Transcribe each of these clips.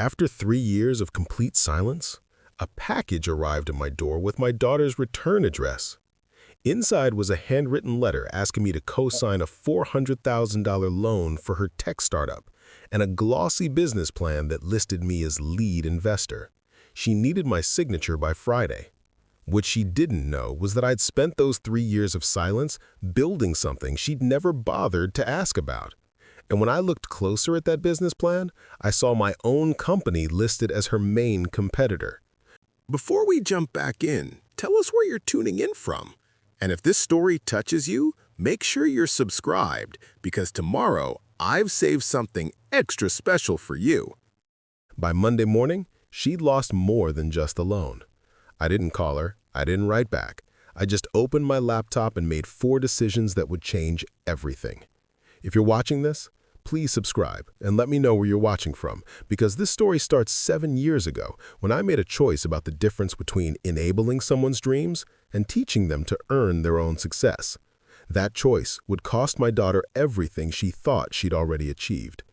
After 3 years of complete silence, a package arrived at my door with my daughter's return address. Inside was a handwritten letter asking me to co-sign a $400,000 loan for her tech startup and a glossy business plan that listed me as lead investor. She needed my signature by Friday. What she didn't know was that I'd spent those 3 years of silence building something she'd never bothered to ask about. And when I looked closer at that business plan, I saw my own company listed as her main competitor. Before we jump back in, tell us where you're tuning in from. And if this story touches you, make sure you're subscribed, because tomorrow I've saved something extra special for you. By Monday morning, she'd lost more than just the loan. I didn't call her, I didn't write back. I just opened my laptop and made 4 decisions that would change everything. If you're watching this, please subscribe and let me know where you're watching from, because this story starts 7 years ago when I made a choice about the difference between enabling someone's dreams and teaching them to earn their own success. That choice would cost my daughter everything she thought she'd already achieved.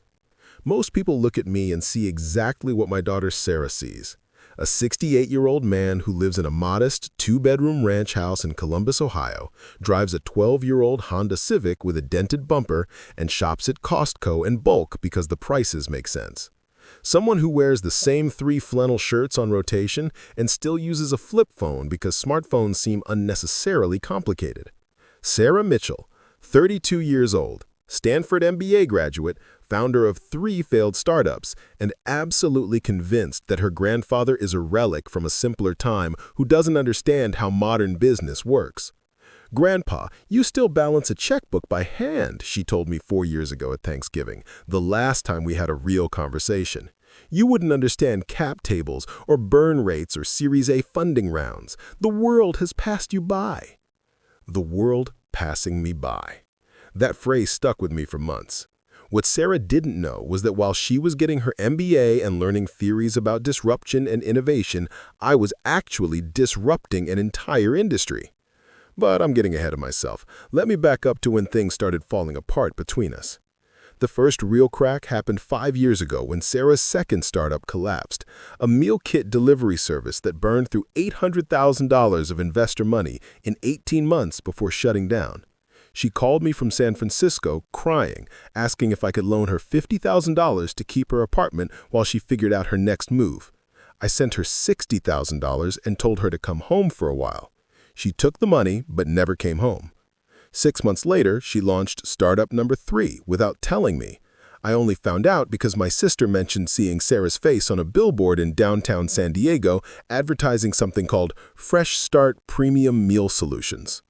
Most people look at me and see exactly what my daughter Sarah sees. A 68-year-old man who lives in a modest 2-bedroom ranch house in Columbus, Ohio, drives a 12-year-old Honda Civic with a dented bumper, and shops at Costco in bulk because the prices make sense. Someone who wears the same 3 flannel shirts on rotation and still uses a flip phone because smartphones seem unnecessarily complicated. Sarah Mitchell, 32 years old, Stanford MBA graduate, founder of 3 failed startups, and absolutely convinced that her grandfather is a relic from a simpler time who doesn't understand how modern business works. "Grandpa, you still balance a checkbook by hand," she told me 4 years ago at Thanksgiving, the last time we had a real conversation. "You wouldn't understand cap tables or burn rates or Series A funding rounds. The world has passed you by." The world passing me by. That phrase stuck with me for months. What Sarah didn't know was that while she was getting her MBA and learning theories about disruption and innovation, I was actually disrupting an entire industry. But I'm getting ahead of myself. Let me back up to when things started falling apart between us. The first real crack happened 5 years ago when Sarah's second startup collapsed, a meal kit delivery service that burned through $800,000 of investor money in 18 months before shutting down. She called me from San Francisco, crying, asking if I could loan her $50,000 to keep her apartment while she figured out her next move. I sent her $60,000 and told her to come home for a while. She took the money but never came home. 6 months later, she launched startup number 3 without telling me. I only found out because my sister mentioned seeing Sarah's face on a billboard in downtown San Diego advertising something called Fresh Start Premium Meal Solutions.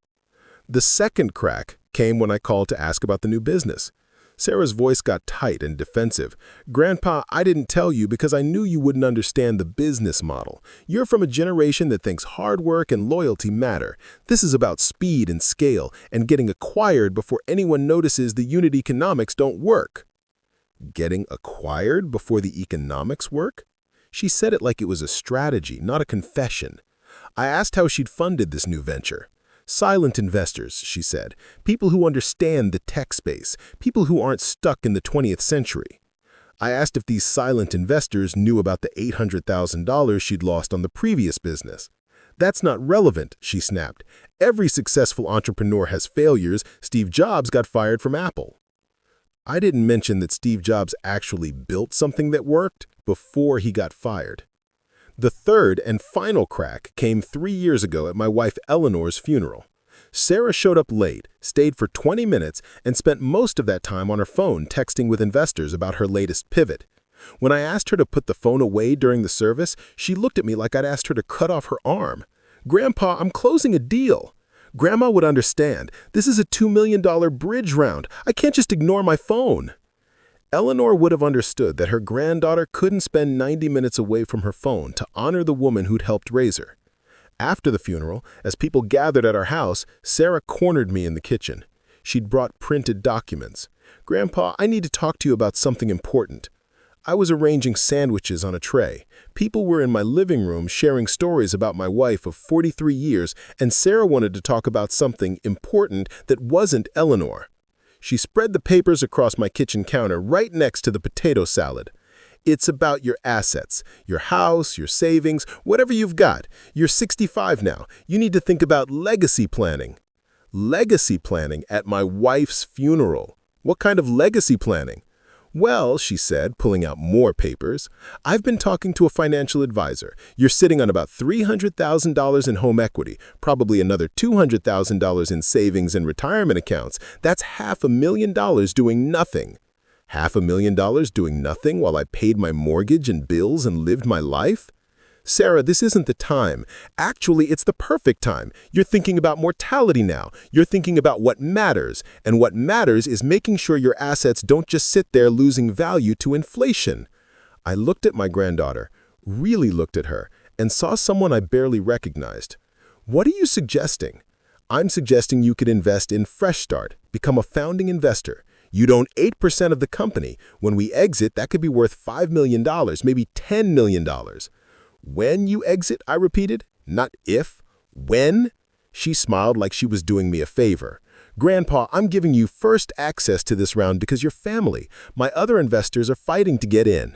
The second crack came when I called to ask about the new business. Sarah's voice got tight and defensive. "Grandpa, I didn't tell you because I knew you wouldn't understand the business model. You're from a generation that thinks hard work and loyalty matter. This is about speed and scale and getting acquired before anyone notices the unit economics don't work." Getting acquired before the economics work? She said it like it was a strategy, not a confession. I asked how she'd funded this new venture. "Silent investors," she said, "people who understand the tech space, people who aren't stuck in the 20th century. I asked if these silent investors knew about the $800,000 she'd lost on the previous business. "That's not relevant," she snapped. "Every successful entrepreneur has failures. Steve Jobs got fired from Apple." I didn't mention that Steve Jobs actually built something that worked before he got fired. The third and final crack came 3 years ago at my wife Eleanor's funeral. Sarah showed up late, stayed for 20 minutes, and spent most of that time on her phone texting with investors about her latest pivot. When I asked her to put the phone away during the service, she looked at me like I'd asked her to cut off her arm. "Grandpa, I'm closing a deal." "Grandma would understand. This is a $2 million bridge round. I can't just ignore my phone." Eleanor would have understood that her granddaughter couldn't spend 90 minutes away from her phone to honor the woman who'd helped raise her. After the funeral, as people gathered at our house, Sarah cornered me in the kitchen. She'd brought printed documents. "Grandpa, I need to talk to you about something important." I was arranging sandwiches on a tray. People were in my living room sharing stories about my wife of 43 years, and Sarah wanted to talk about something important that wasn't Eleanor. She spread the papers across my kitchen counter right next to the potato salad. It's about your assets, your house, your savings, whatever you've got. You're 65 now. You need to think about legacy planning. Legacy planning at my wife's funeral. What kind of legacy planning? Well, she said, pulling out more papers, I've been talking to a financial advisor. You're sitting on about $300,000 in home equity, probably another $200,000 in savings and retirement accounts. That's $500,000 doing nothing. $500,000 doing nothing while I paid my mortgage and bills and lived my life? Sarah, this isn't the time. Actually, it's the perfect time. You're thinking about mortality now. You're thinking about what matters. And what matters is making sure your assets don't just sit there losing value to inflation. I looked at my granddaughter, really looked at her, and saw someone I barely recognized. What are you suggesting? I'm suggesting you could invest in Fresh Start, become a founding investor. You'd own 8% of the company. When we exit, that could be worth $5 million, maybe $10 million. When you exit, I repeated, not if, when? She smiled like she was doing me a favor. Grandpa, I'm giving you first access to this round because you're family. My other investors are fighting to get in.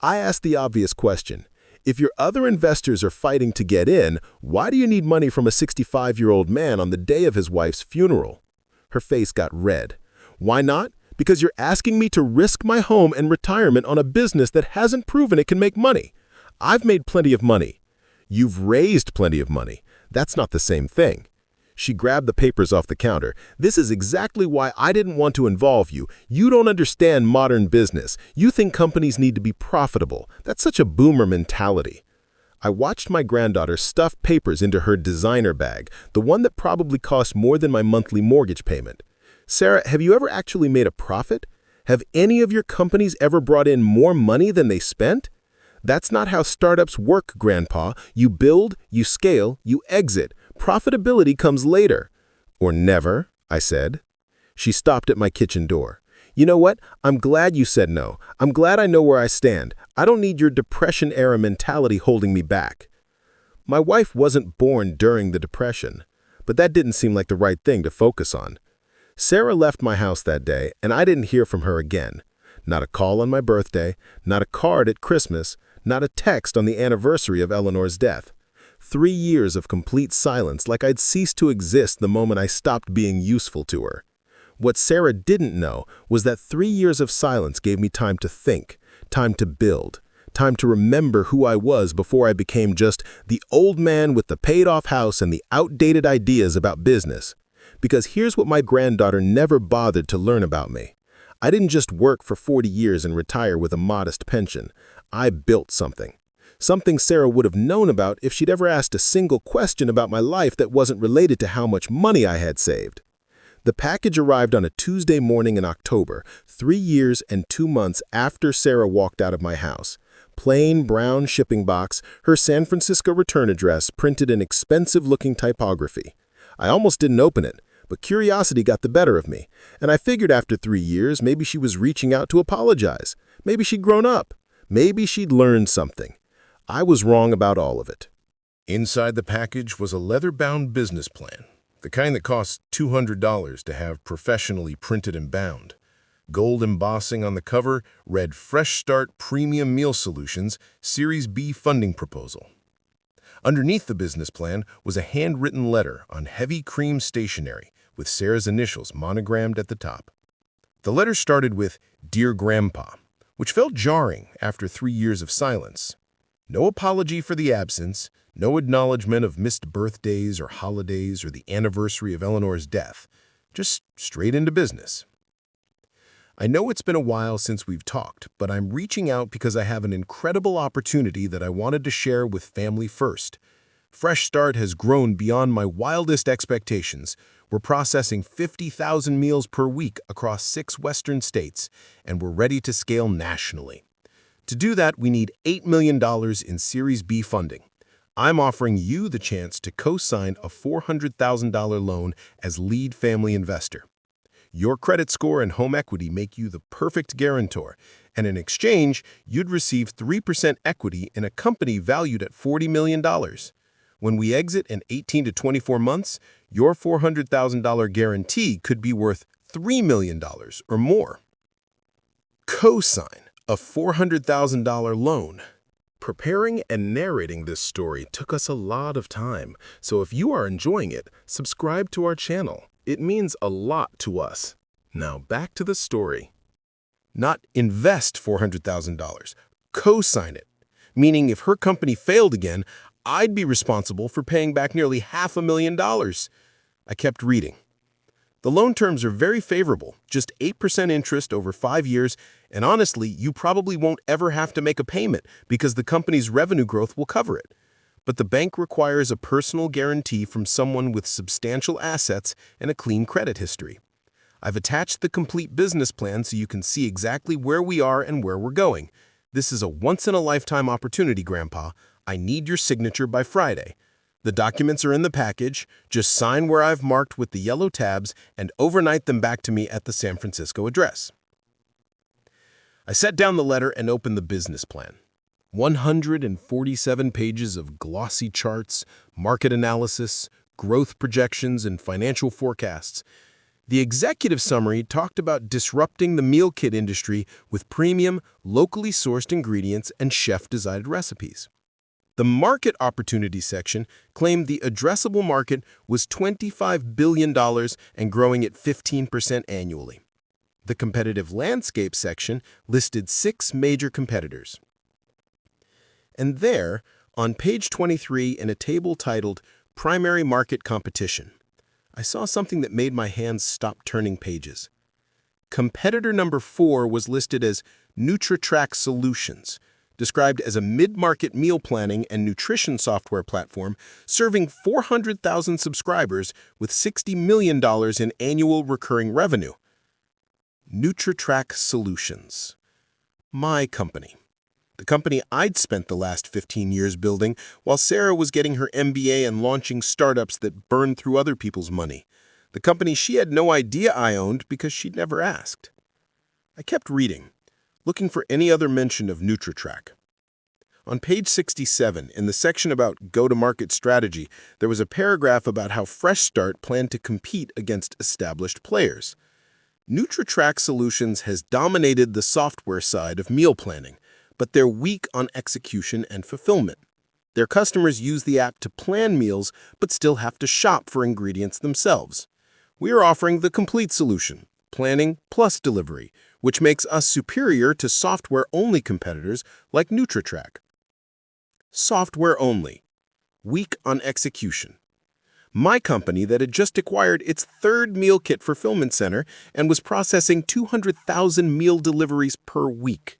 I asked the obvious question. If your other investors are fighting to get in, why do you need money from a 65-year-old man on the day of his wife's funeral? Her face got red. Why not? Because you're asking me to risk my home and retirement on a business that hasn't proven it can make money. I've made plenty of money. You've raised plenty of money. That's not the same thing. She grabbed the papers off the counter. This is exactly why I didn't want to involve you. You don't understand modern business. You think companies need to be profitable. That's such a boomer mentality. I watched my granddaughter stuff papers into her designer bag, the one that probably cost more than my monthly mortgage payment. Sarah, have you ever actually made a profit? Have any of your companies ever brought in more money than they spent? That's not how startups work, Grandpa. You build, you scale, you exit. Profitability comes later. Or never, I said. She stopped at my kitchen door. You know what? I'm glad you said no. I'm glad I know where I stand. I don't need your Depression-era mentality holding me back. My wife wasn't born during the Depression, but that didn't seem like the right thing to focus on. Sarah left my house that day, and I didn't hear from her again. Not a call on my birthday, not a card at Christmas, not a text on the anniversary of Eleanor's death. 3 years of complete silence, like I'd ceased to exist the moment I stopped being useful to her. What Sarah didn't know was that 3 years of silence gave me time to think, time to build, time to remember who I was before I became just the old man with the paid-off house and the outdated ideas about business. Because here's what my granddaughter never bothered to learn about me. I didn't just work for 40 years and retire with a modest pension. I built something. Something Sarah would have known about if she'd ever asked a single question about my life that wasn't related to how much money I had saved. The package arrived on a Tuesday morning in October, 3 years and 2 months after Sarah walked out of my house. Plain brown shipping box, her San Francisco return address printed in expensive-looking typography. I almost didn't open it, but curiosity got the better of me, and I figured after 3 years maybe she was reaching out to apologize. Maybe she'd grown up. Maybe she'd learned something. I was wrong about all of it. Inside the package was a leather-bound business plan, the kind that costs $200 to have professionally printed and bound. Gold embossing on the cover read Fresh Start Premium Meal Solutions Series B Funding Proposal. Underneath the business plan was a handwritten letter on heavy cream stationery with Sarah's initials monogrammed at the top. The letter started with Dear Grandpa, which felt jarring after 3 years of silence. No apology for the absence, no acknowledgement of missed birthdays or holidays or the anniversary of Eleanor's death, just straight into business. I know it's been a while since we've talked, but I'm reaching out because I have an incredible opportunity that I wanted to share with Family First. Fresh Start has grown beyond my wildest expectations. We're processing 50,000 meals per week across 6 Western states, and we're ready to scale nationally. To do that, we need $8 million in Series B funding. I'm offering you the chance to co-sign a $400,000 loan as lead family investor. Your credit score and home equity make you the perfect guarantor, and in exchange, you'd receive 3% equity in a company valued at $40 million. When we exit in 18 to 24 months, your $400,000 guarantee could be worth $3 million or more. Co-sign. A $400,000 loan. Preparing and narrating this story took us a lot of time, so if you are enjoying it, subscribe to our channel. It means a lot to us. Now back to the story. Not invest $400,000, co-sign it, meaning if her company failed again, I'd be responsible for paying back nearly $500,000. I kept reading. The loan terms are very favorable, just 8% interest over 5 years, and honestly, you probably won't ever have to make a payment because the company's revenue growth will cover it. But the bank requires a personal guarantee from someone with substantial assets and a clean credit history. I've attached the complete business plan so you can see exactly where we are and where we're going. This is a once-in-a-lifetime opportunity, Grandpa. I need your signature by Friday. The documents are in the package. Just sign where I've marked with the yellow tabs and overnight them back to me at the San Francisco address. I set down the letter and opened the business plan. 147 pages of glossy charts, market analysis, growth projections, and financial forecasts. The executive summary talked about disrupting the meal kit industry with premium, locally sourced ingredients and chef-designed recipes. The market opportunity section claimed the addressable market was $25 billion and growing at 15% annually. The competitive landscape section listed 6 major competitors. And there, on page 23 in a table titled Primary Market Competition, I saw something that made my hands stop turning pages. Competitor number 4 was listed as NutriTrack Solutions, described as a mid-market meal planning and nutrition software platform serving 400,000 subscribers with $60 million in annual recurring revenue. NutriTrack Solutions. My company. The company I'd spent the last 15 years building while Sarah was getting her MBA and launching startups that burned through other people's money. The company she had no idea I owned because she'd never asked. I kept reading, looking for any other mention of NutriTrack. On page 67, in the section about go-to-market strategy, there was a paragraph about how Fresh Start planned to compete against established players. NutriTrack Solutions has dominated the software side of meal planning, but they're weak on execution and fulfillment. Their customers use the app to plan meals, but still have to shop for ingredients themselves. We are offering the complete solution, planning plus delivery, which makes us superior to software-only competitors like NutriTrack. Software only. Weak on execution. My company that had just acquired its 3rd meal kit fulfillment center and was processing 200,000 meal deliveries per week.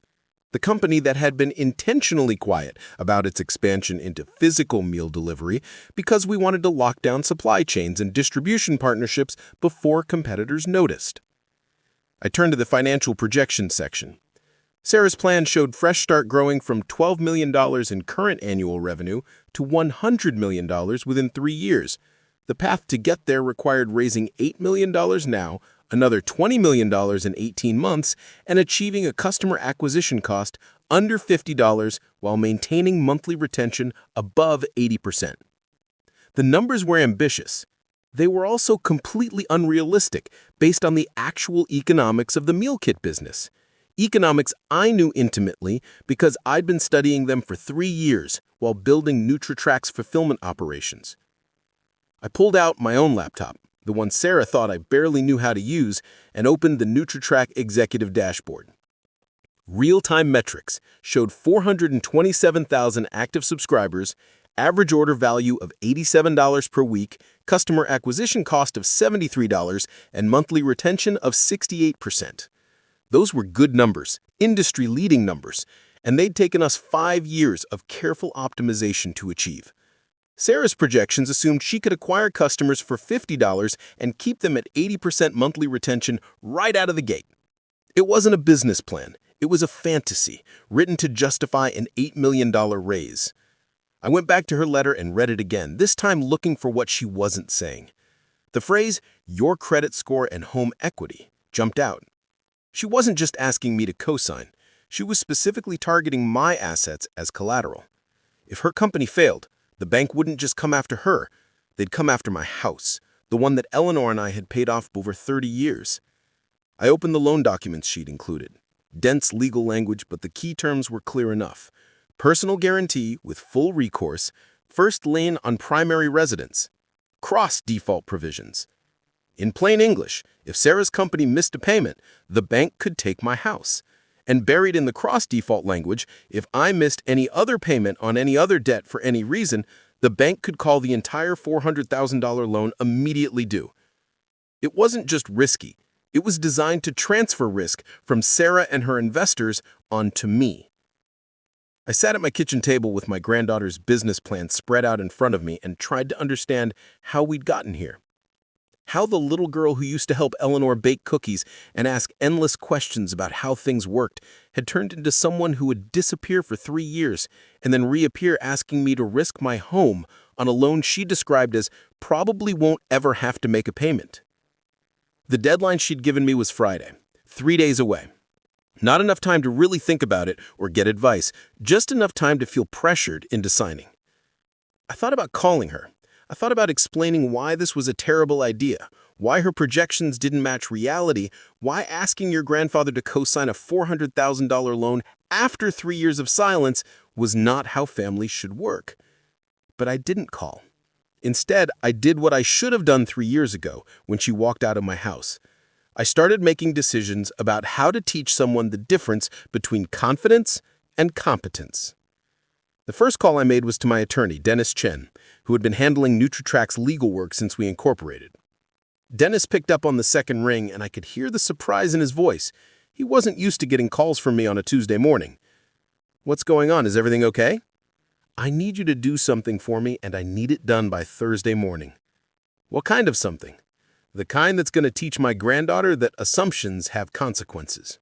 The company that had been intentionally quiet about its expansion into physical meal delivery because we wanted to lock down supply chains and distribution partnerships before competitors noticed. I turned to the financial projection section. Sarah's plan showed Fresh Start growing from $12 million in current annual revenue to $100 million within 3 years. The path to get there required raising $8 million now, another $20 million in 18 months, and achieving a customer acquisition cost under $50 while maintaining monthly retention above 80%. The numbers were ambitious. They were also completely unrealistic based on the actual economics of the meal kit business. Economics I knew intimately because I'd been studying them for 3 years while building NutriTrack's fulfillment operations. I pulled out my own laptop, the one Sarah thought I barely knew how to use, and opened the NutriTrack executive dashboard. Real-time metrics showed 427,000 active subscribers, average order value of $87 per week, customer acquisition cost of $73, and monthly retention of 68%. Those were good numbers, industry-leading numbers, and they'd taken us 5 years of careful optimization to achieve. Sarah's projections assumed she could acquire customers for $50 and keep them at 80% monthly retention right out of the gate. It wasn't a business plan. It was a fantasy, written to justify an $8 million raise. I went back to her letter and read it again, this time looking for what she wasn't saying. The phrase, "your credit score and home equity," jumped out. She wasn't just asking me to co-sign. She was specifically targeting my assets as collateral. If her company failed, the bank wouldn't just come after her. They'd come after my house, the one that Eleanor and I had paid off over 30 years. I opened the loan documents she'd included. dense legal language, but the key terms were clear enough. Personal guarantee with full recourse, first lien on primary residence, cross-default provisions. In plain English, if Sarah's company missed a payment, the bank could take my house. And buried in the cross-default language, if I missed any other payment on any other debt for any reason, the bank could call the entire $400,000 loan immediately due. It wasn't just risky. It was designed to transfer risk from Sarah and her investors onto me. I sat at my kitchen table with my granddaughter's business plan spread out in front of me and tried to understand how we'd gotten here. How the little girl who used to help Eleanor bake cookies and ask endless questions about how things worked had turned into someone who would disappear for 3 years and then reappear asking me to risk my home on a loan she described as probably won't ever have to make a payment. The deadline she'd given me was Friday, 3 days away. Not enough time to really think about it or get advice, just enough time to feel pressured into signing. I thought about calling her. I thought about explaining why this was a terrible idea, why her projections didn't match reality, why asking your grandfather to co-sign a $400,000 loan after 3 years of silence was not how families should work. But I didn't call. Instead, I did what I should have done 3 years ago when she walked out of my house. I started making decisions about how to teach someone the difference between confidence and competence. The first call I made was to my attorney, Dennis Chen, who had been handling NutriTrack's legal work since we incorporated. Dennis picked up on the second ring, and I could hear the surprise in his voice. He wasn't used to getting calls from me on a Tuesday morning. "What's going on? Is everything okay?" "I need you to do something for me, and I need it done by Thursday morning." "What kind of something?" "The kind that's going to teach my granddaughter that assumptions have consequences."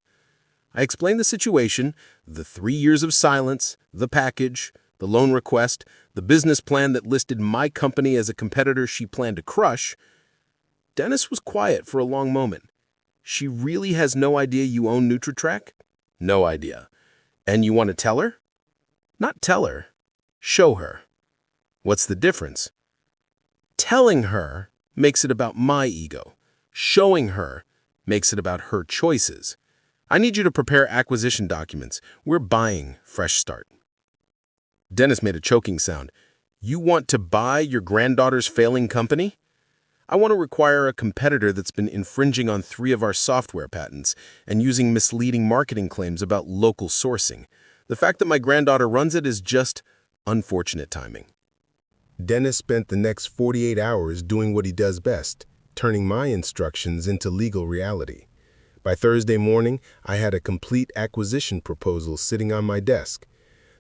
I explained the situation, the 3 years of silence, the package, the loan request, the business plan that listed my company as a competitor she planned to crush. Dennis was quiet for a long moment. "She really has no idea you own NutriTrack?" "No idea." "And you want to tell her?" "Not tell her. Show her." "What's the difference?" "Telling her makes it about my ego. Showing her makes it about her choices. I need you to prepare acquisition documents. We're buying Fresh Start." Dennis made a choking sound. "You want to buy your granddaughter's failing company?" "I want to require a competitor that's been infringing on 3 of our software patents and using misleading marketing claims about local sourcing. The fact that my granddaughter runs it is just unfortunate timing." Dennis spent the next 48 hours doing what he does best, turning my instructions into legal reality. By Thursday morning, I had a complete acquisition proposal sitting on my desk.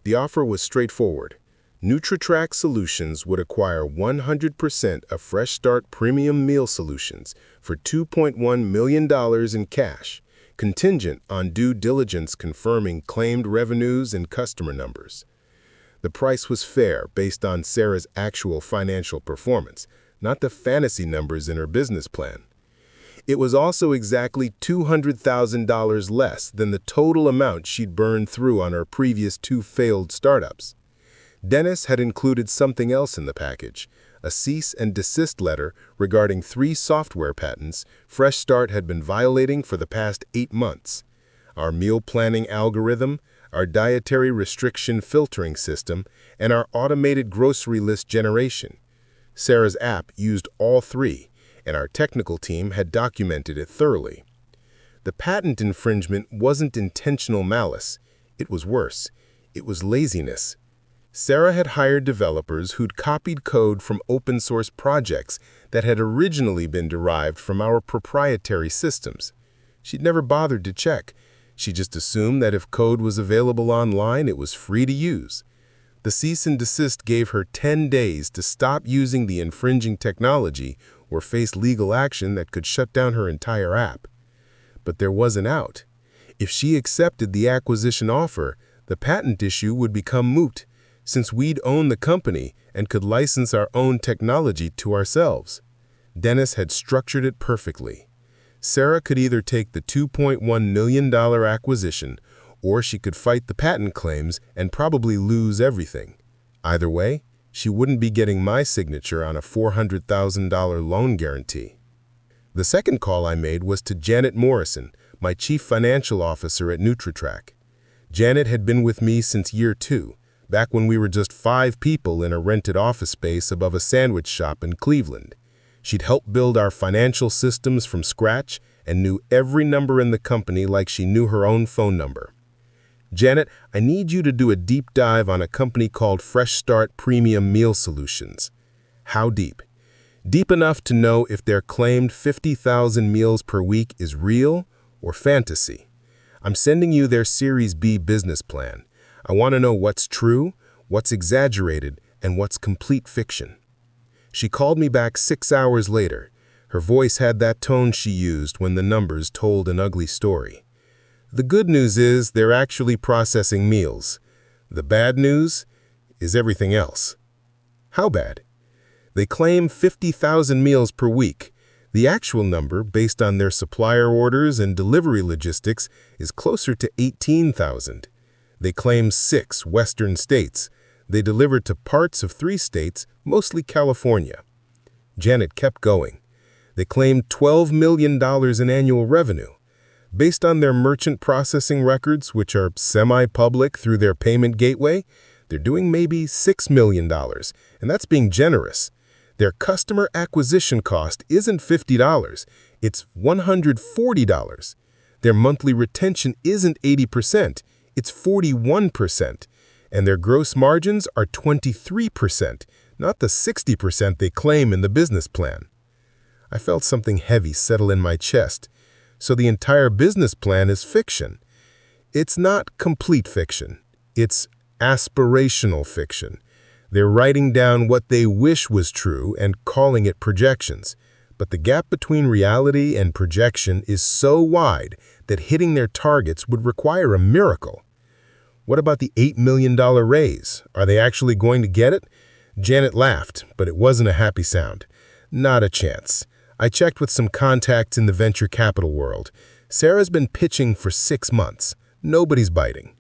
The offer was straightforward. NutriTrack Solutions would acquire 100% of Fresh Start Premium Meal Solutions for $2.1 million in cash, contingent on due diligence confirming claimed revenues and customer numbers. The price was fair based on Sarah's actual financial performance, not the fantasy numbers in her business plan. It was also exactly $200,000 less than the total amount she'd burned through on her previous 2 failed startups. Dennis had included something else in the package, a cease and desist letter regarding 3 software patents Fresh Start had been violating for the past 8 months. Our meal planning algorithm, our dietary restriction filtering system, and our automated grocery list generation. Sarah's app used all 3, and our technical team had documented it thoroughly. The patent infringement wasn't intentional malice. It was worse. It was laziness. Sarah had hired developers who'd copied code from open-source projects that had originally been derived from our proprietary systems. She'd never bothered to check. She just assumed that if code was available online, it was free to use. The cease and desist gave her 10 days to stop using the infringing technology or face legal action that could shut down her entire app. But there was an out. If she accepted the acquisition offer, the patent issue would become moot, since we'd own the company and could license our own technology to ourselves. Dennis had structured it perfectly. Sarah could either take the $2.1 million acquisition, or she could fight the patent claims and probably lose everything. Either way, she wouldn't be getting my signature on a $400,000 loan guarantee. The second call I made was to Janet Morrison, my chief financial officer at NutriTrack. Janet had been with me since year 2, back when we were just 5 people in a rented office space above a sandwich shop in Cleveland. She'd helped build our financial systems from scratch and knew every number in the company like she knew her own phone number. Janet, I need you to do a deep dive on a company called Fresh Start Premium Meal Solutions. How deep? Deep enough to know if their claimed 50,000 meals per week is real or fantasy. I'm sending you their Series B business plan. I want to know what's true, what's exaggerated, and what's complete fiction. She called me back 6 hours later. Her voice had that tone she used when the numbers told an ugly story. The good news is they're actually processing meals. The bad news is everything else. How bad? They claim 50,000 meals per week. The actual number, based on their supplier orders and delivery logistics, is closer to 18,000. They claim 6 Western states. They delivered to parts of 3 states, mostly California. Janet kept going. They claimed $12 million in annual revenue. Based on their merchant processing records, which are semi-public through their payment gateway, they're doing maybe $6 million, and that's being generous. Their customer acquisition cost isn't $50, it's $140. Their monthly retention isn't 80%, it's 41%. And their gross margins are 23%, not the 60% they claim in the business plan. I felt something heavy settle in my chest. So the entire business plan is fiction. It's not complete fiction. It's aspirational fiction. They're writing down what they wish was true and calling it projections. But the gap between reality and projection is so wide that hitting their targets would require a miracle. What about the $8 million raise? Are they actually going to get it? Janet laughed, but it wasn't a happy sound. Not a chance. I checked with some contacts in the venture capital world. Sarah's been pitching for 6 months. Nobody's biting.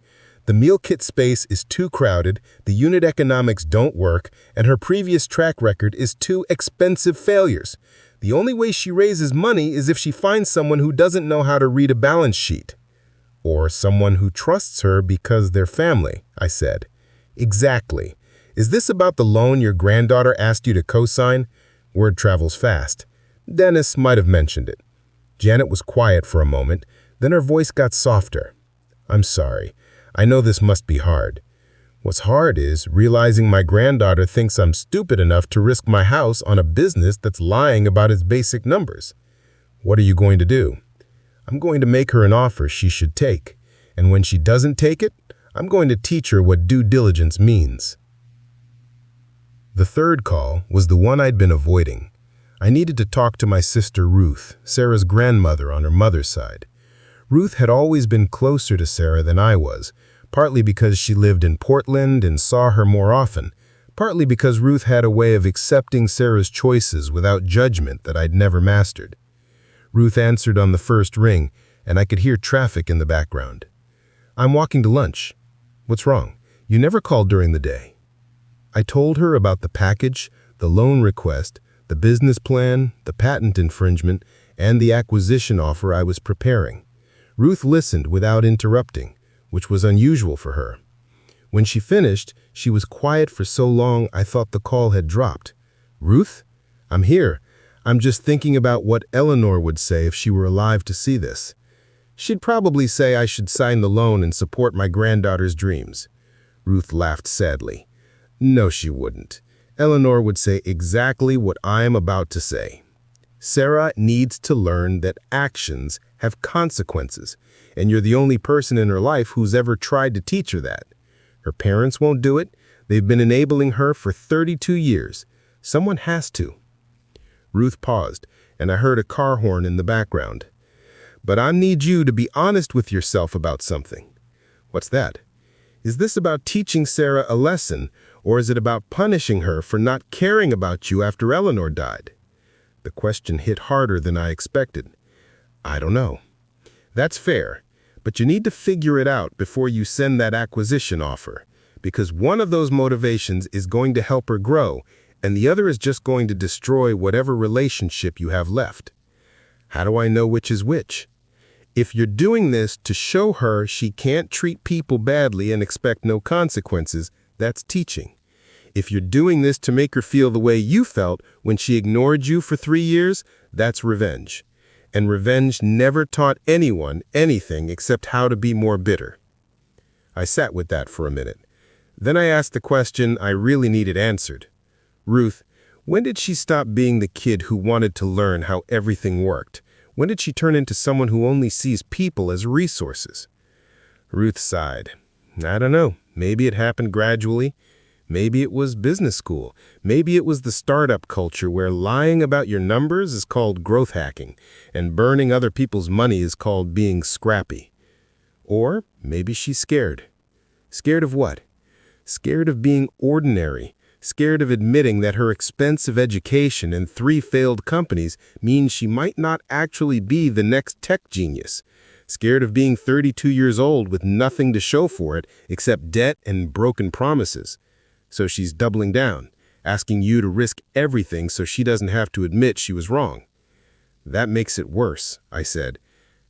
The meal kit space is too crowded, the unit economics don't work, and her previous track record is 2 expensive failures. The only way she raises money is if she finds someone who doesn't know how to read a balance sheet. Or someone who trusts her because they're family, I said. Exactly. Is this about the loan your granddaughter asked you to co-sign? Word travels fast. Dennis might have mentioned it. Janet was quiet for a moment, then her voice got softer. I'm sorry. I know this must be hard. What's hard is realizing my granddaughter thinks I'm stupid enough to risk my house on a business that's lying about its basic numbers. What are you going to do? I'm going to make her an offer she should take, and when she doesn't take it, I'm going to teach her what due diligence means. The third call was the one I'd been avoiding. I needed to talk to my sister Ruth, Sarah's grandmother on her mother's side. Ruth had always been closer to Sarah than I was, partly because she lived in Portland and saw her more often, partly because Ruth had a way of accepting Sarah's choices without judgment that I'd never mastered. Ruth answered on the first ring, and I could hear traffic in the background. I'm walking to lunch. What's wrong? You never called during the day. I told her about the package, the loan request, the business plan, the patent infringement, and the acquisition offer I was preparing. Ruth listened without interrupting, which was unusual for her. When she finished, she was quiet for so long I thought the call had dropped. Ruth? I'm here. I'm just thinking about what Eleanor would say if she were alive to see this. She'd probably say I should sign the loan and support my granddaughter's dreams. Ruth laughed sadly. No, she wouldn't. Eleanor would say exactly what I am about to say. Sarah needs to learn that actions have consequences, and you're the only person in her life who's ever tried to teach her that. Her parents won't do it. They've been enabling her for 32 years. Someone has to. Ruth paused, and I heard a car horn in the background. But I need you to be honest with yourself about something. What's that? Is this about teaching Sarah a lesson, or is it about punishing her for not caring about you after Eleanor died? The question hit harder than I expected. I don't know. That's fair, but you need to figure it out before you send that acquisition offer, because one of those motivations is going to help her grow, and the other is just going to destroy whatever relationship you have left. How do I know which is which? If you're doing this to show her she can't treat people badly and expect no consequences, that's teaching. If you're doing this to make her feel the way you felt when she ignored you for 3 years, that's revenge. And revenge never taught anyone anything except how to be more bitter. I sat with that for a minute. Then I asked the question I really needed answered. Ruth, when did she stop being the kid who wanted to learn how everything worked? When did she turn into someone who only sees people as resources? Ruth sighed. I don't know. Maybe it happened gradually. Maybe it was business school. Maybe it was the startup culture where lying about your numbers is called growth hacking and burning other people's money is called being scrappy. Or maybe she's scared. Scared of what? Scared of being ordinary. Scared of admitting that her expensive education and 3 failed companies means she might not actually be the next tech genius. Scared of being 32 years old with nothing to show for it except debt and broken promises. So she's doubling down, asking you to risk everything so she doesn't have to admit she was wrong. That makes it worse, I said.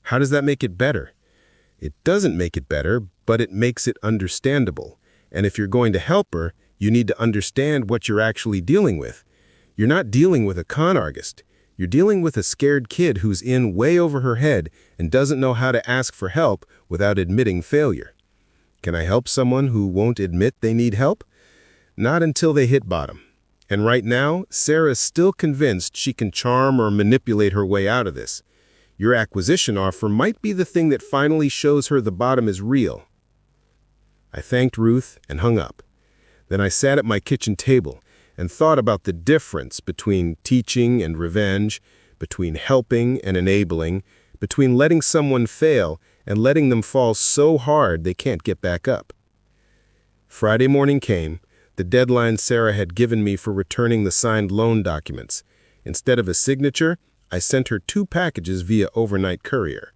How does that make it better? It doesn't make it better, but it makes it understandable. And if you're going to help her, you need to understand what you're actually dealing with. You're not dealing with a con artist. You're dealing with a scared kid who's in way over her head and doesn't know how to ask for help without admitting failure. Can I help someone who won't admit they need help? Not until they hit bottom. And right now, Sarah's still convinced she can charm or manipulate her way out of this. Your acquisition offer might be the thing that finally shows her the bottom is real. I thanked Ruth and hung up. Then I sat at my kitchen table and thought about the difference between teaching and revenge, between helping and enabling, between letting someone fail and letting them fall so hard they can't get back up. Friday morning came, the deadline Sarah had given me for returning the signed loan documents. Instead of a signature, I sent her 2 packages via overnight courier.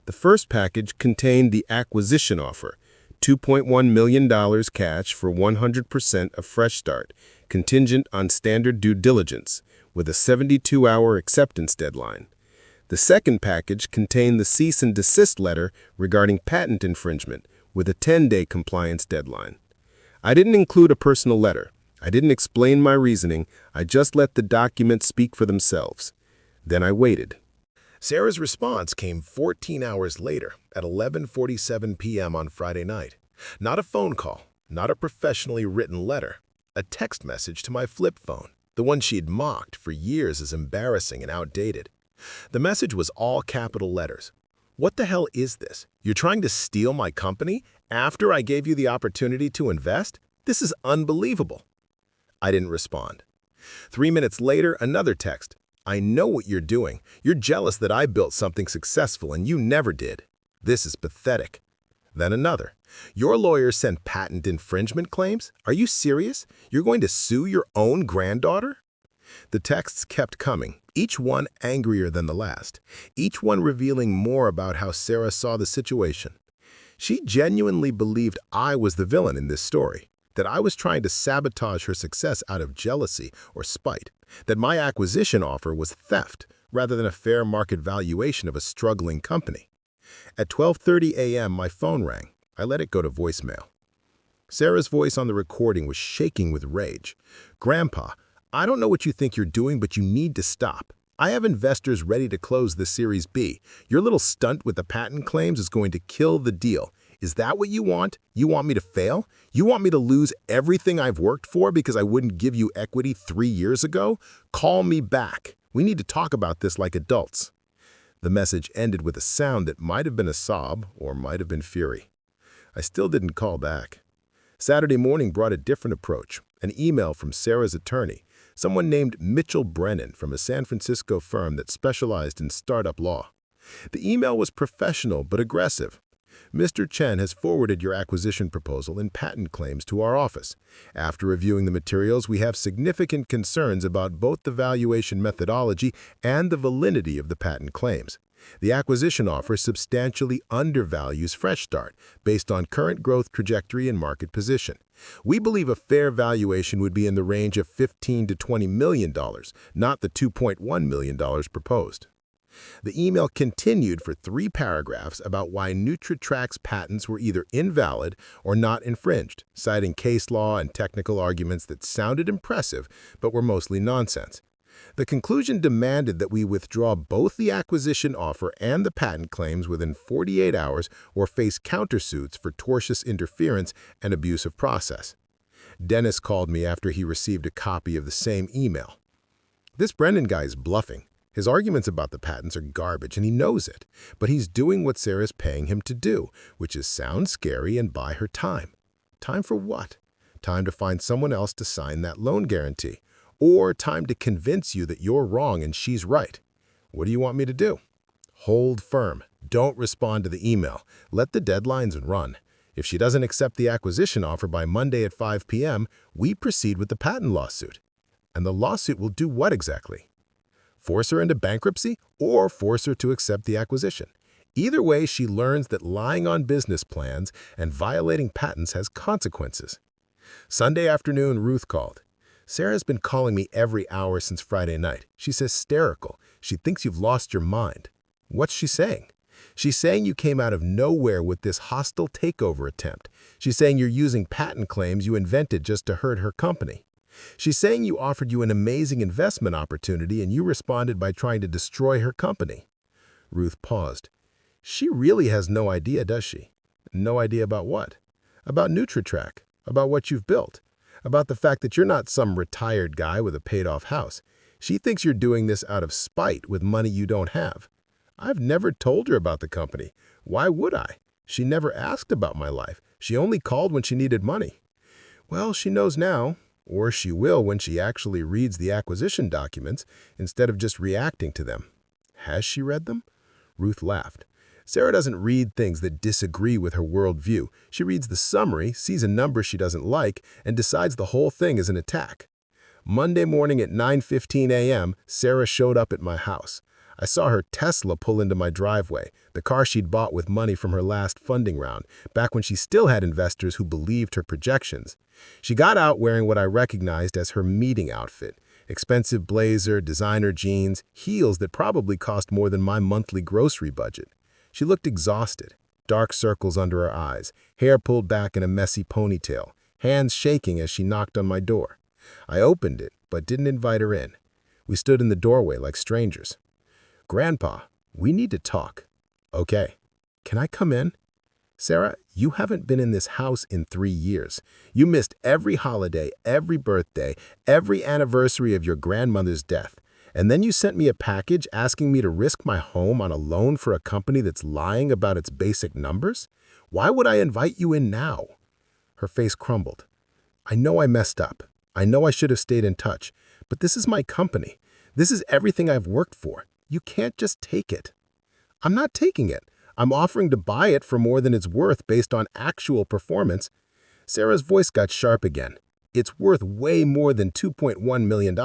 The first package contained the acquisition offer, $2.1 million cash for 100% of Fresh Start, contingent on standard due diligence, with a 72-hour acceptance deadline. The second package contained the cease and desist letter regarding patent infringement, with a 10-day compliance deadline. I didn't include a personal letter. I didn't explain my reasoning. I just let the documents speak for themselves. Then I waited. Sarah's response came 14 hours later at 11:47 p.m. on Friday night. Not a phone call, not a professionally written letter, a text message to my flip phone, the one she'd mocked for years as embarrassing and outdated. The message was all capital letters. What the hell is this? You're trying to steal my company after I gave you the opportunity to invest? This is unbelievable. I didn't respond. 3 minutes later, another text. I know what you're doing. You're jealous that I built something successful and you never did. This is pathetic. Then another. Your lawyer sent patent infringement claims? Are you serious? You're going to sue your own granddaughter? The texts kept coming, each one angrier than the last, each one revealing more about how Sarah saw the situation. She genuinely believed I was the villain in this story, that I was trying to sabotage her success out of jealousy or spite, that my acquisition offer was theft rather than a fair market valuation of a struggling company. At 12:30 a.m., my phone rang. I let it go to voicemail. Sarah's voice on the recording was shaking with rage. "Grandpa, I don't know what you think you're doing, but you need to stop. I have investors ready to close the Series B. Your little stunt with the patent claims is going to kill the deal. Is that what you want? You want me to fail? You want me to lose everything I've worked for because I wouldn't give you equity 3 years ago? Call me back. We need to talk about this like adults." The message ended with a sound that might have been a sob or might have been fury. I still didn't call back. Saturday morning brought a different approach, an email from Sarah's attorney, someone named Mitchell Brennan from a San Francisco firm that specialized in startup law. The email was professional but aggressive. "Mr. Chen has forwarded your acquisition proposal and patent claims to our office. After reviewing the materials, we have significant concerns about both the valuation methodology and the validity of the patent claims. The acquisition offer substantially undervalues Fresh Start based on current growth trajectory and market position. We believe a fair valuation would be in the range of $15 to $20 million, not the $2.1 million proposed." The email continued for 3 paragraphs about why NutriTrack's patents were either invalid or not infringed, citing case law and technical arguments that sounded impressive but were mostly nonsense. The conclusion demanded that we withdraw both the acquisition offer and the patent claims within 48 hours or face countersuits for tortious interference and abuse of process. Dennis called me after he received a copy of the same email. "This Brendan guy's bluffing. His arguments about the patents are garbage, and he knows it. But he's doing what Sarah's paying him to do, which is sound scary and buy her time." Time for what? Time to find someone else to sign that loan guarantee. Or time to convince you that you're wrong and she's right. What do you want me to do? Hold firm. Don't respond to the email. Let the deadlines run. If she doesn't accept the acquisition offer by Monday at 5 p.m., we proceed with the patent lawsuit. And the lawsuit will do what exactly? Force her into bankruptcy or force her to accept the acquisition. Either way, she learns that lying on business plans and violating patents has consequences. Sunday afternoon, Ruth called. "Sarah's been calling me every hour since Friday night. She's hysterical. She thinks you've lost your mind." What's she saying? She's saying you came out of nowhere with this hostile takeover attempt. She's saying you're using patent claims you invented just to hurt her company. She's saying you offered you an amazing investment opportunity and you responded by trying to destroy her company. Ruth paused. She really has no idea, does she? No idea about what? About NutriTrack, about what you've built, about the fact that you're not some retired guy with a paid-off house. She thinks you're doing this out of spite with money you don't have. I've never told her about the company. Why would I? She never asked about my life. She only called when she needed money. Well, she knows now, or she will when she actually reads the acquisition documents instead of just reacting to them. Has she read them? Ruth laughed. Sarah doesn't read things that disagree with her worldview. She reads the summary, sees a number she doesn't like, and decides the whole thing is an attack. Monday morning at 9:15 a.m., Sarah showed up at my house. I saw her Tesla pull into my driveway, the car she'd bought with money from her last funding round, back when she still had investors who believed her projections. She got out wearing what I recognized as her meeting outfit: expensive blazer, designer jeans, heels that probably cost more than my monthly grocery budget. She looked exhausted, dark circles under her eyes, hair pulled back in a messy ponytail, hands shaking as she knocked on my door. I opened it, but didn't invite her in. We stood in the doorway like strangers. "Grandpa, we need to talk." "Okay. Can I come in?" "Sarah, you haven't been in this house in 3 years. You missed every holiday, every birthday, every anniversary of your grandmother's death. And then you sent me a package asking me to risk my home on a loan for a company that's lying about its basic numbers? Why would I invite you in now?" Her face crumbled. "I know I messed up. I know I should have stayed in touch. But this is my company. This is everything I've worked for. You can't just take it." "I'm not taking it. I'm offering to buy it for more than it's worth based on actual performance." Sarah's voice got sharp again. "It's worth way more than $2.1 million.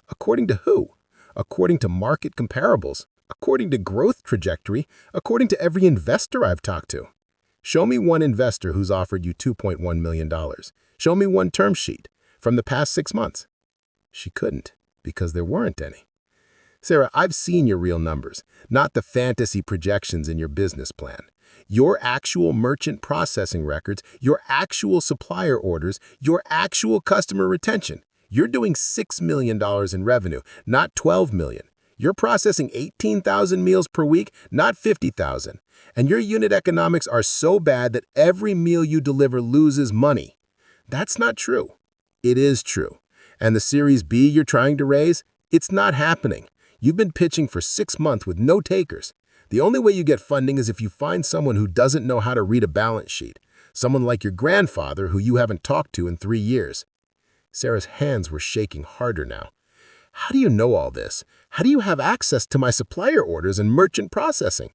According to who? According to market comparables, according to growth trajectory, according to every investor I've talked to. Show me one investor who's offered you $2.1 million. Show me one term sheet from the past 6 months." She couldn't, because there weren't any. "Sarah, I've seen your real numbers, not the fantasy projections in your business plan. Your actual merchant processing records, your actual supplier orders, your actual customer retention. You're doing $6 million in revenue, not $12 million. You're processing 18,000 meals per week, not 50,000. And your unit economics are so bad that every meal you deliver loses money. That's not true." "It is true. And the Series B you're trying to raise? It's not happening. You've been pitching for 6 months with no takers. The only way you get funding is if you find someone who doesn't know how to read a balance sheet. Someone like your grandfather who you haven't talked to in 3 years. Sarah's hands were shaking harder now. "How do you know all this? How do you have access to my supplier orders and merchant processing?"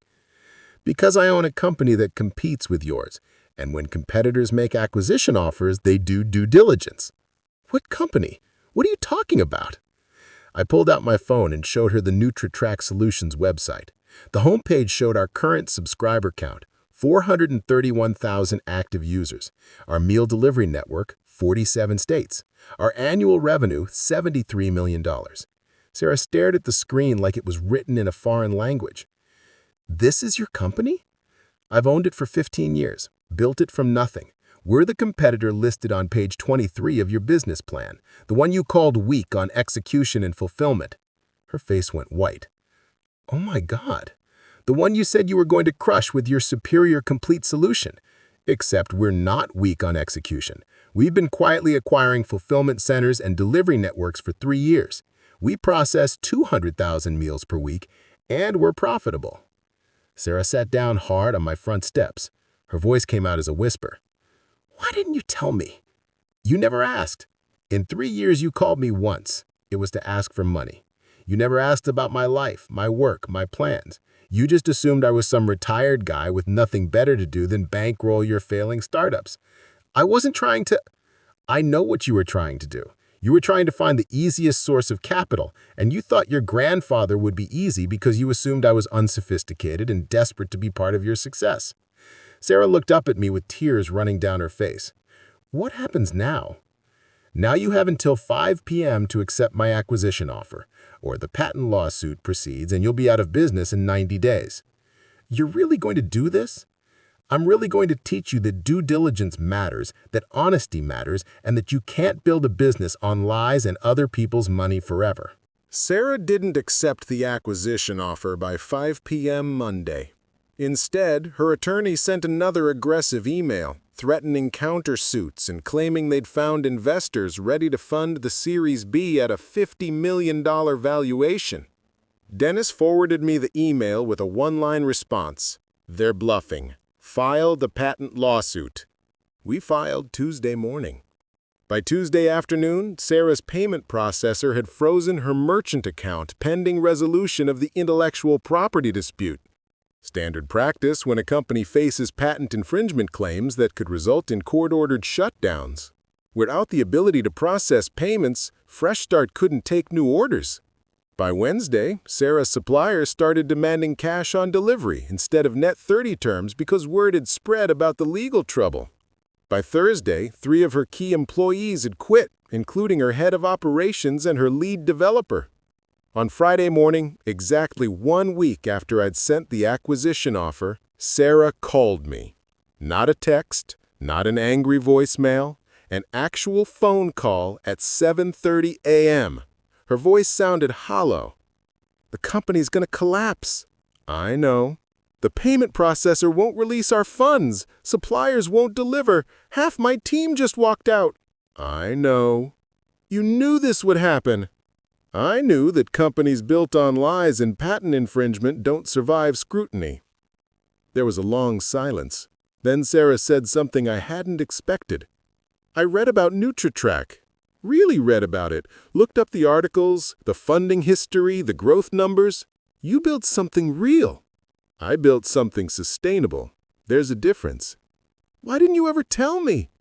"Because I own a company that competes with yours. And when competitors make acquisition offers, they do due diligence." "What company? What are you talking about?" I pulled out my phone and showed her the NutriTrack Solutions website. The homepage showed our current subscriber count, 431,000 active users. Our meal delivery network, 47 states. Our annual revenue, $73 million. Sarah stared at the screen like it was written in a foreign language. "This is your company?" "I've owned it for 15 years, built it from nothing. We're the competitor listed on page 23 of your business plan, the one you called weak on execution and fulfillment." Her face went white. "Oh my God. The one you said you were going to crush with your superior complete solution. Except we're not weak on execution. We've been quietly acquiring fulfillment centers and delivery networks for 3 years. We process 200,000 meals per week, and we're profitable." Sarah sat down hard on my front steps. Her voice came out as a whisper. "Why didn't you tell me?" "You never asked. In 3 years you called me once. It was to ask for money. You never asked about my life, my work, my plans. You just assumed I was some retired guy with nothing better to do than bankroll your failing startups. I wasn't trying to—" "I know what you were trying to do. You were trying to find the easiest source of capital, and you thought your grandfather would be easy because you assumed I was unsophisticated and desperate to be part of your success." Sarah looked up at me with tears running down her face. "What happens now?" "Now you have until 5 p.m. to accept my acquisition offer, or the patent lawsuit proceeds and you'll be out of business in 90 days. "You're really going to do this?" "I'm really going to teach you that due diligence matters, that honesty matters, and that you can't build a business on lies and other people's money forever." Sarah didn't accept the acquisition offer by 5 p.m. Monday. Instead, her attorney sent another aggressive email, threatening countersuits and claiming they'd found investors ready to fund the Series B at a $50 million valuation. Dennis forwarded me the email with a one-line response. "They're bluffing. File the patent lawsuit." We filed Tuesday morning. By Tuesday afternoon, Sarah's payment processor had frozen her merchant account pending resolution of the intellectual property dispute. Standard practice when a company faces patent infringement claims that could result in court-ordered shutdowns. Without the ability to process payments, Fresh Start couldn't take new orders. By Wednesday, Sarah's suppliers started demanding cash on delivery instead of net 30 terms because word had spread about the legal trouble. By Thursday, 3 of her key employees had quit, including her head of operations and her lead developer. On Friday morning, exactly 1 week after I'd sent the acquisition offer, Sarah called me. Not a text, not an angry voicemail, an actual phone call at 7:30 a.m. Her voice sounded hollow. "The company's going to collapse." "I know. The payment processor won't release our funds. Suppliers won't deliver. Half my team just walked out." "I know." "You knew this would happen." "I knew that companies built on lies and patent infringement don't survive scrutiny." There was a long silence. Then Sarah said something I hadn't expected. "I read about NutriTrack. Really read about it. Looked up the articles, the funding history, the growth numbers. You built something real." "I built something sustainable. There's a difference." "Why didn't you ever tell me?"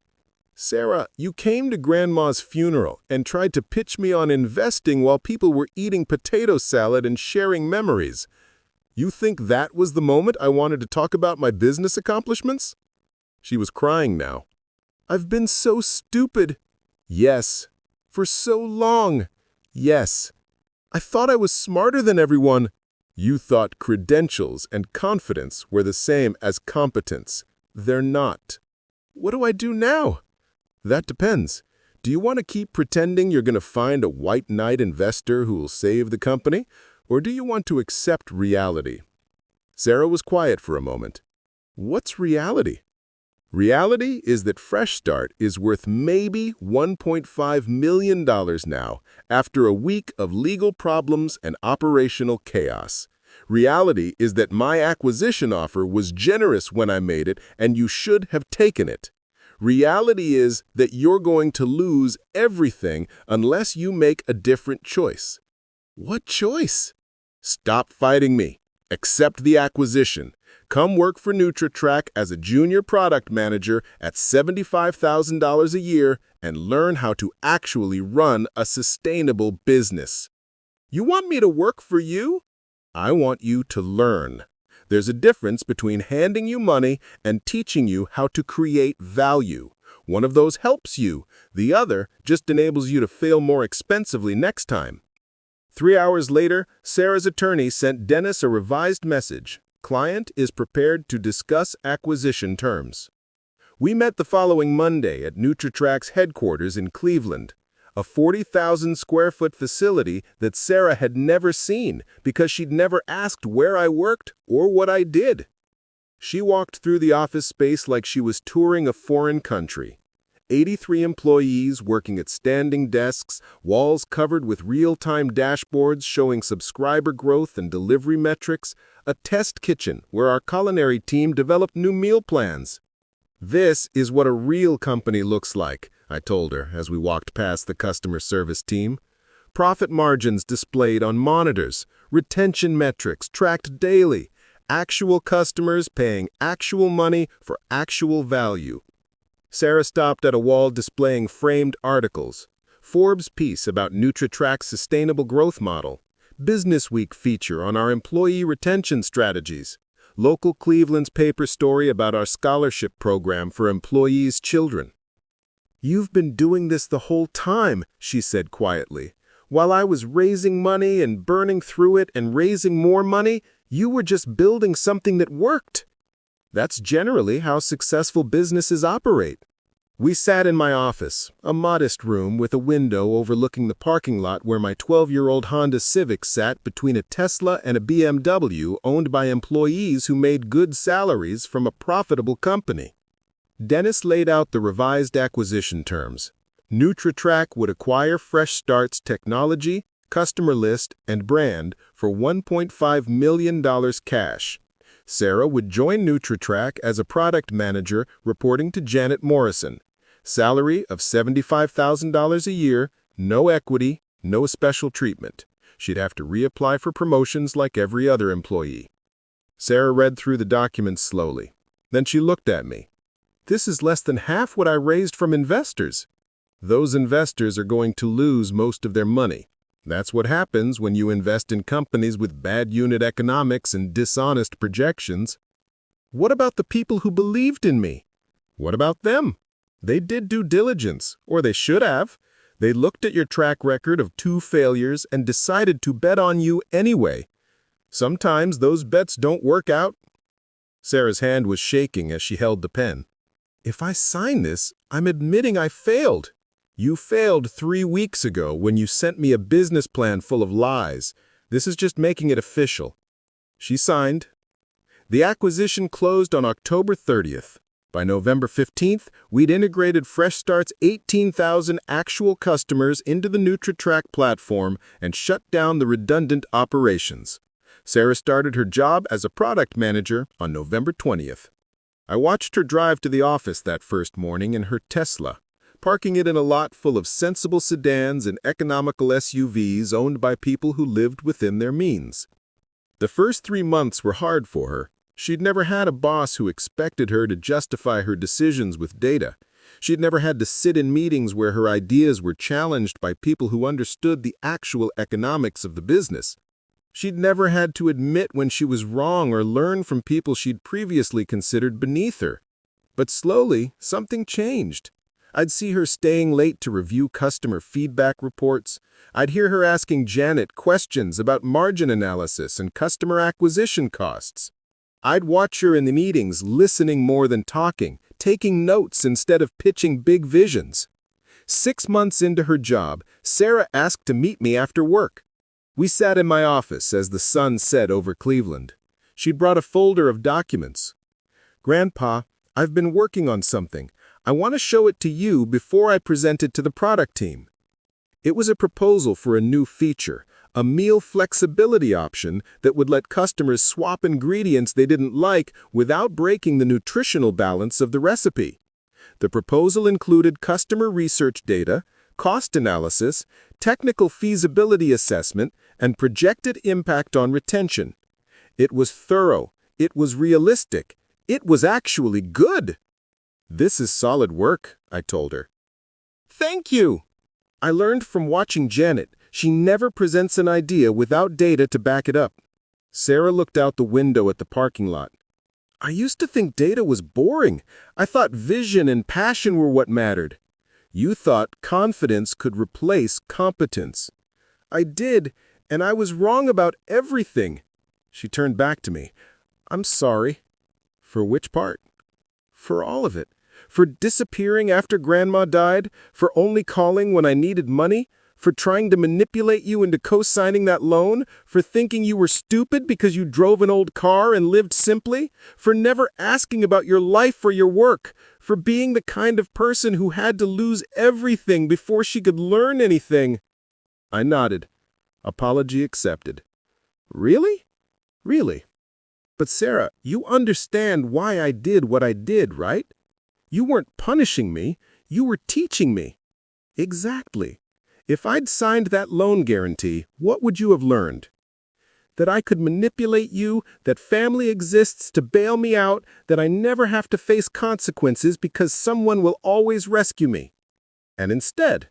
"Sarah, you came to Grandma's funeral and tried to pitch me on investing while people were eating potato salad and sharing memories. You think that was the moment I wanted to talk about my business accomplishments?" She was crying now. "I've been so stupid." "Yes." "For so long." "Yes." "I thought I was smarter than everyone." "You thought credentials and confidence were the same as competence. They're not." "What do I do now?" "That depends. Do you want to keep pretending you're going to find a white knight investor who will save the company, or do you want to accept reality?" Sarah was quiet for a moment. "What's reality?" "Reality is that Fresh Start is worth maybe $1.5 million now after a week of legal problems and operational chaos. Reality is that my acquisition offer was generous when I made it, and you should have taken it. Reality is that you're going to lose everything unless you make a different choice." "What choice?" "Stop fighting me. Accept the acquisition. Come work for NutriTrack as a junior product manager at $75,000 a year and learn how to actually run a sustainable business." "You want me to work for you?" "I want you to learn. There's a difference between handing you money and teaching you how to create value. One of those helps you. The other just enables you to fail more expensively next time." 3 hours later, Sarah's attorney sent Dennis a revised message. Client is prepared to discuss acquisition terms. We met the following Monday at NutriTrack's headquarters in Cleveland, a 40,000 square foot facility that Sarah had never seen because she'd never asked where I worked or what I did. She walked through the office space like she was touring a foreign country. 83 employees working at standing desks, walls covered with real-time dashboards showing subscriber growth and delivery metrics, a test kitchen where our culinary team developed new meal plans. "This is what a real company looks like," I told her as we walked past the customer service team. Profit margins displayed on monitors, retention metrics tracked daily, actual customers paying actual money for actual value. Sarah stopped at a wall displaying framed articles. Forbes piece about NutriTrack's sustainable growth model. Business Week feature on our employee retention strategies. Local Cleveland's paper story about our scholarship program for employees' children. "You've been doing this the whole time," she said quietly. "While I was raising money and burning through it and raising more money, you were just building something that worked." That's generally how successful businesses operate. We sat in my office, a modest room with a window overlooking the parking lot where my 12-year-old Honda Civic sat between a Tesla and a BMW owned by employees who made good salaries from a profitable company. Dennis laid out the revised acquisition terms. NutriTrack would acquire Fresh Start's technology, customer list, and brand for $1.5 million cash. Sarah would join NutriTrack as a product manager reporting to Janet Morrison. Salary of $75,000 a year, no equity, no special treatment. She'd have to reapply for promotions like every other employee. Sarah read through the documents slowly. Then she looked at me. "This is less than half what I raised from investors." "Those investors are going to lose most of their money. That's what happens when you invest in companies with bad unit economics and dishonest projections." "What about the people who believed in me?" "What about them? They did due diligence, or they should have. They looked at your track record of 2 failures and decided to bet on you anyway. Sometimes those bets don't work out." Sarah's hand was shaking as she held the pen. "If I sign this, I'm admitting I failed." "You failed 3 weeks ago when you sent me a business plan full of lies. This is just making it official." She signed. The acquisition closed on October 30th. By November 15th, we'd integrated Fresh Start's 18,000 actual customers into the NutriTrack platform and shut down the redundant operations. Sarah started her job as a product manager on November 20th. I watched her drive to the office that first morning in her Tesla, parking it in a lot full of sensible sedans and economical SUVs owned by people who lived within their means. The first 3 months were hard for her. She'd never had a boss who expected her to justify her decisions with data. She'd never had to sit in meetings where her ideas were challenged by people who understood the actual economics of the business. She'd never had to admit when she was wrong or learn from people she'd previously considered beneath her. But slowly, something changed. I'd see her staying late to review customer feedback reports. I'd hear her asking Janet questions about margin analysis and customer acquisition costs. I'd watch her in the meetings, listening more than talking, taking notes instead of pitching big visions. 6 months into her job, Sarah asked to meet me after work. We sat in my office as the sun set over Cleveland. She'd brought a folder of documents. "Grandpa, I've been working on something. I want to show it to you before I present it to the product team." It was a proposal for a new feature, a meal flexibility option that would let customers swap ingredients they didn't like without breaking the nutritional balance of the recipe. The proposal included customer research data, cost analysis, technical feasibility assessment, and projected impact on retention. It was thorough. It was realistic. It was actually good. "This is solid work," I told her. "Thank you." I learned from watching Janet, she never presents an idea without data to back it up. Sarah looked out the window at the parking lot. "I used to think data was boring. I thought vision and passion were what mattered. You thought confidence could replace competence." I did, And I was wrong about everything. She turned back to me. I'm sorry. For which part? For all of it. For disappearing after Grandma died, for only calling when I needed money, for trying to manipulate you into co-signing that loan, for thinking you were stupid because you drove an old car and lived simply, for never asking about your life or your work, for being the kind of person who had to lose everything before she could learn anything. I nodded. Apology accepted. Really? Really? But Sarah, you understand why I did what I did, right? You weren't punishing me, you were teaching me. Exactly. If I'd signed that loan guarantee, what would you have learned? That I could manipulate you, that family exists to bail me out, that I never have to face consequences because someone will always rescue me. And instead,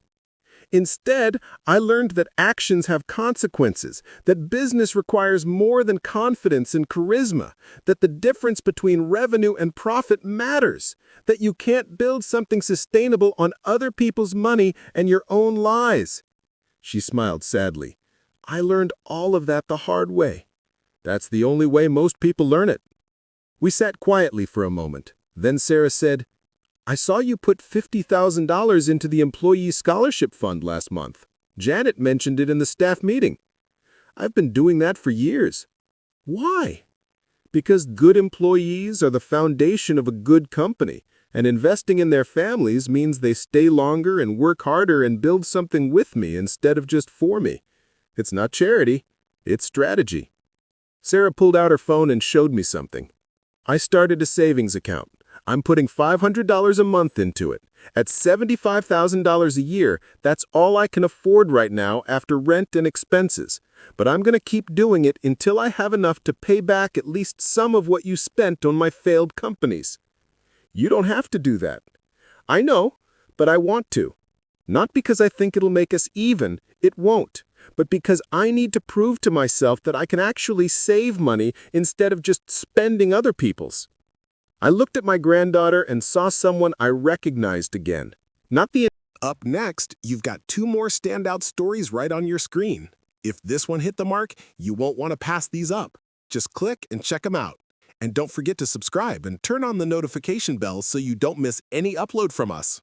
I learned that actions have consequences, that business requires more than confidence and charisma, that the difference between revenue and profit matters, that you can't build something sustainable on other people's money and your own lies. She smiled sadly. I learned all of that the hard way. That's the only way most people learn it. We sat quietly for a moment. Then Sarah said, I saw you put $50,000 into the Employee Scholarship Fund last month. Janet mentioned it in the staff meeting. I've been doing that for years. Why? Because good employees are the foundation of a good company, and investing in their families means they stay longer and work harder and build something with me instead of just for me. It's not charity, it's strategy. Sarah pulled out her phone and showed me something. I started a savings account. I'm putting $500 a month into it. At $75,000 a year, that's all I can afford right now after rent and expenses. But I'm going to keep doing it until I have enough to pay back at least some of what you spent on my failed companies. You don't have to do that. I know, but I want to. Not because I think it'll make us even, it won't, but because I need to prove to myself that I can actually save money instead of just spending other people's. I looked at my granddaughter and saw someone I recognized again. Not the... Up next, you've got 2 more standout stories right on your screen. If this one hit the mark, you won't want to pass these up. Just click and check them out. And don't forget to subscribe and turn on the notification bell so you don't miss any upload from us.